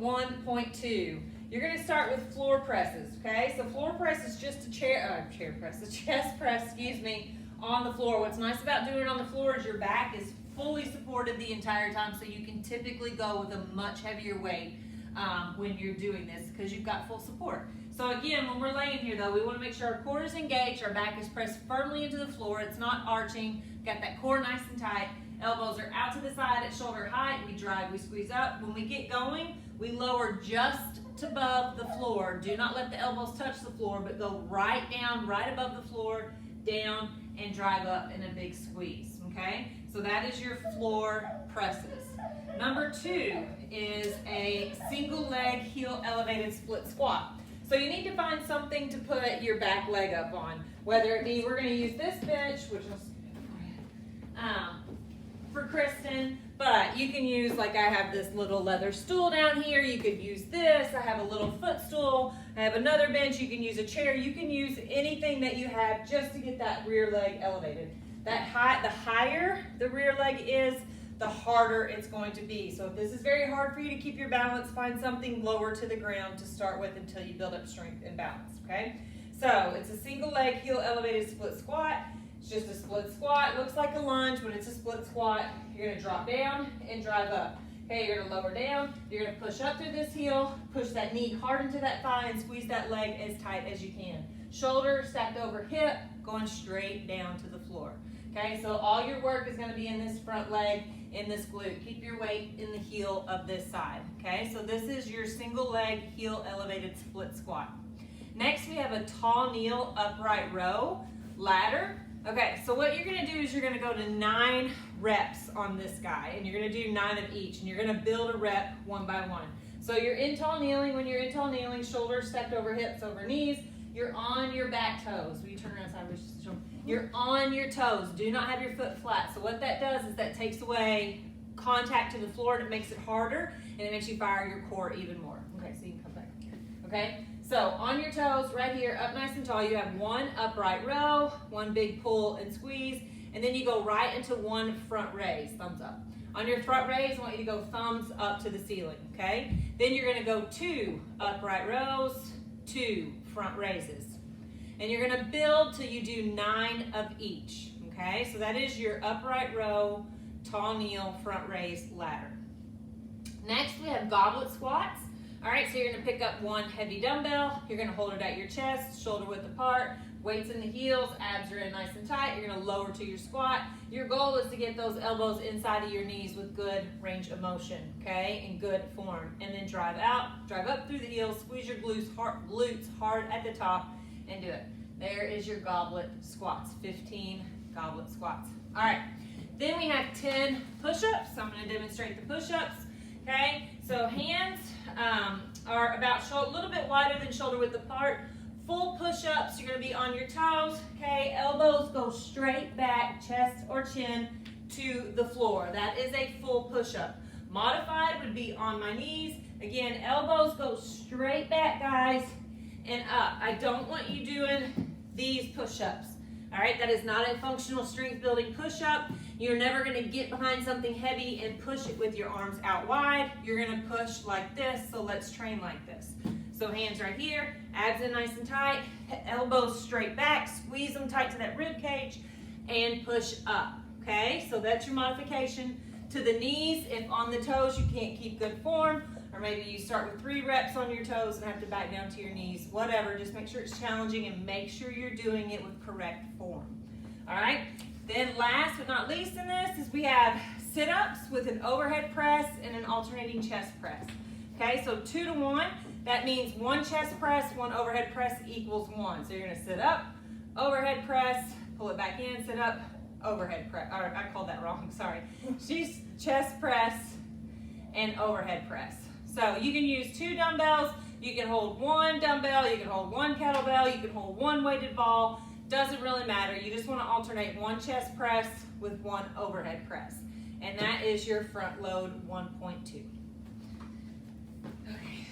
1.2. You're going to start with floor presses, okay? So floor press is just a chest press, excuse me, on the floor. What's nice about doing it on the floor is your back is fully supported the entire time, so you can typically go with a much heavier weight when you're doing this because you've got full support. So again, when we're laying here though, we want to make sure our core is engaged, our back is pressed firmly into the floor, it's not arching, got that core nice and tight, elbows are out to the side at shoulder height, we drive, we squeeze up. When we get going, we lower just above the floor. Do not let the elbows touch the floor, but go right down, right above the floor, down, and drive up in a big squeeze, okay? So that is your floor presses. Number 2 is a single leg heel elevated split squat. So you need to find something to put your back leg up on, whether it be, we're going to use this bench, which is for Kristen, but you can use, like I have this little leather stool down here, you could use this, I have a little footstool, I have another bench, you can use a chair, you can use anything that you have just to get that rear leg elevated. The higher the rear leg is, the harder it's going to be. So if this is very hard for you to keep your balance, find something lower to the ground to start with until you build up strength and balance, okay? So it's a single leg heel elevated split squat. It's just a split squat. It looks like a lunge, but it's a split squat. You're gonna drop down and drive up. Okay, you're gonna lower down. You're gonna push up through this heel, push that knee hard into that thigh and squeeze that leg as tight as you can. Shoulder stacked over hip, going straight down to the floor. Okay, so all your work is gonna be in this front leg, in this glute. Keep your weight in the heel of this side. Okay, so this is your single leg heel elevated split squat. Next, we have a tall kneel upright row ladder. Okay, so what you're gonna do is you're gonna go to 9 reps on this guy, and you're gonna do 9 of each, and you're gonna build a rep one by one. So you're in tall kneeling. When you're in tall kneeling, shoulders stacked over hips, over knees, you're on your back toes. Will you turn around sideways? You're on your toes. Do not have your foot flat. So what that does is that takes away contact to the floor, and it makes it harder, and it makes you fire your core even more. Okay, so you can come back here. Okay, so on your toes, right here, up nice and tall, you have 1 upright row, 1 big pull and squeeze, and then you go right into 1 front raise, thumbs up. On your front raise, I want you to go thumbs up to the ceiling, okay? Then you're gonna go 2 upright rows, 2 front raises. And you're gonna build till you do 9 of each, okay? So that is your upright row, tall kneel, front raise ladder. Next, we have goblet squats. All right, so you're gonna pick up 1 heavy dumbbell, you're gonna hold it at your chest, shoulder width apart, weights in the heels, abs are in nice and tight, you're gonna lower to your squat. Your goal is to get those elbows inside of your knees with good range of motion, okay, in good form. And then drive out, drive up through the heels, squeeze your glutes hard at the top, and do it. There is your goblet squats, 15 goblet squats. All right, then we have 10 push-ups. So I'm gonna demonstrate the push-ups, okay? So hands are about a little bit wider than shoulder width apart. Full push-ups, you're gonna be on your toes, okay? Elbows go straight back, chest or chin to the floor. That is a full push-up. Modified would be on my knees. Again, elbows go straight back, guys, and up. I don't want you doing these push-ups. All right, that is not a functional strength building push-up. You're never gonna get behind something heavy and push it with your arms out wide. You're gonna push like this, so let's train like this. So hands right here, abs in nice and tight, elbows straight back, squeeze them tight to that rib cage, and push up, okay? So that's your modification. To the knees, if on the toes you can't keep good form, or maybe you start with 3 reps on your toes and have to back down to your knees, whatever, just make sure it's challenging and make sure you're doing it with correct form. All right, then last but not least in this is we have sit-ups with an overhead press and an alternating chest press. Okay, so 2 to 1, that means 1 chest press, 1 overhead press equals 1. So you're gonna sit up, overhead press, pull it back in, sit up, overhead press, or I called that wrong, sorry. She's chest press and overhead press. So you can use 2 dumbbells, you can hold 1 dumbbell, you can hold 1 kettlebell, you can hold 1 weighted ball, doesn't really matter. You just wanna alternate 1 chest press with 1 overhead press. And that is your front load 1.2. Okay,